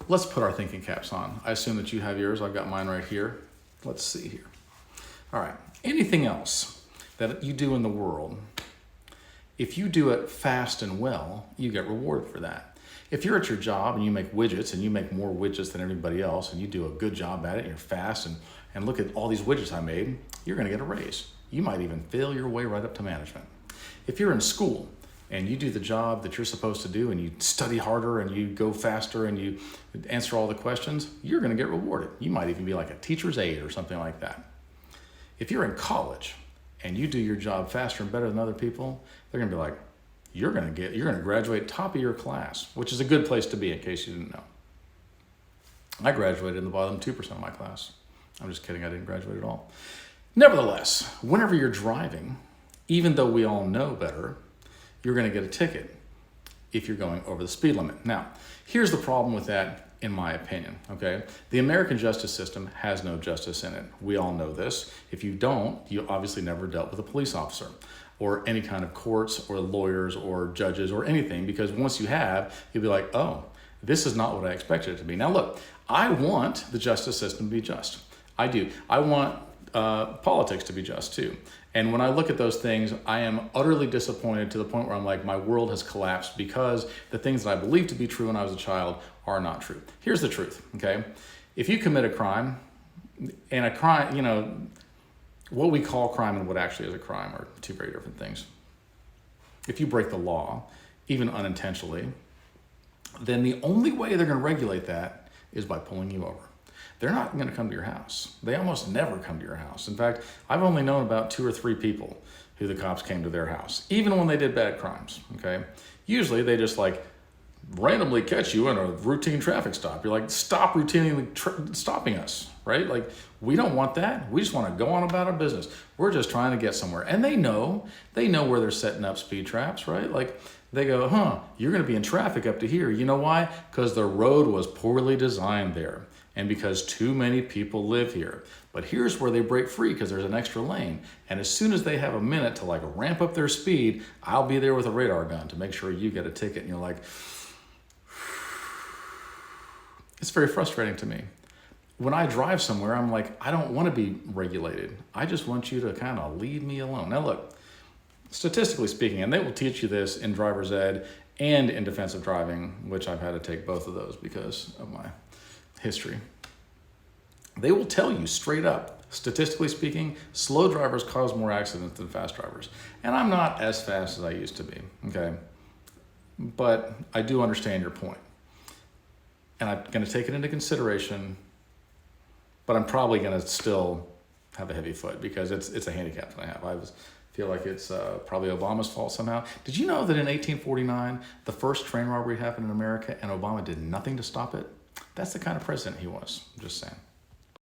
let's put our thinking caps on. I assume that you have yours. I've got mine right here. Let's see here. All right. Anything else that you do in the world, if you do it fast and well, you get rewarded for that. If you're at your job and you make widgets and you make more widgets than everybody else and you do a good job at it and you're fast and look at all these widgets I made, you're going to get a raise. You might even fail your way right up to management. If you're in school and you do the job that you're supposed to do and you study harder and you go faster and you answer all the questions, you're going to get rewarded. You might even be like a teacher's aide or something like that. If you're in college and you do your job faster and better than other people, they're going to be like, you're going to graduate top of your class, which is a good place to be in case you didn't know. I graduated in the bottom 2% of my class. I'm just kidding, I didn't graduate at all. Nevertheless, whenever you're driving, even though we all know better, you're going to get a ticket if you're going over the speed limit. Now, here's the problem with that, in my opinion, okay? The American justice system has no justice in it. We all know this. If you don't, you obviously never dealt with a police officer or any kind of courts or lawyers or judges or anything, because once you have, you'll be like, oh, this is not what I expected it to be. Now look, I want the justice system to be just. I do. I want politics to be just too. And when I look at those things, I am utterly disappointed to the point where I'm like, my world has collapsed because the things that I believed to be true when I was a child are not true. Here's the truth, okay? If you commit a crime, and a crime, you know, what we call crime and what actually is a crime are two very different things. If you break the law, even unintentionally, then the only way they're going to regulate that is by pulling you over. They're not going to come to your house. They almost never come to your house. In fact, I've only known about 2 or 3 people who the cops came to their house, even when they did bad crimes, okay? Usually they just like randomly catch you in a routine traffic stop. You're like, stop routinely stopping us, right? Like, we don't want that. We just want to go on about our business. We're just trying to get somewhere. And they know where they're setting up speed traps, right? Like, they go, you're going to be in traffic up to here. You know why? Because the road was poorly designed there and because too many people live here. But here's where they break free because there's an extra lane. And as soon as they have a minute to like ramp up their speed, I'll be there with a radar gun to make sure you get a ticket. And you're like, it's very frustrating to me. When I drive somewhere, I'm like, I don't want to be regulated. I just want you to kind of leave me alone. Now look, statistically speaking, and they will teach you this in driver's ed and in defensive driving, which I've had to take both of those because of my history. They will tell you straight up, statistically speaking, slow drivers cause more accidents than fast drivers. And I'm not as fast as I used to be, okay? But I do understand your point. And I'm going to take it into consideration, but I'm probably going to still have a heavy foot because it's a handicap that I have. I feel like it's probably Obama's fault somehow. Did you know that in 1849, the first train robbery happened in America and Obama did nothing to stop it? That's the kind of president he was, I'm just saying.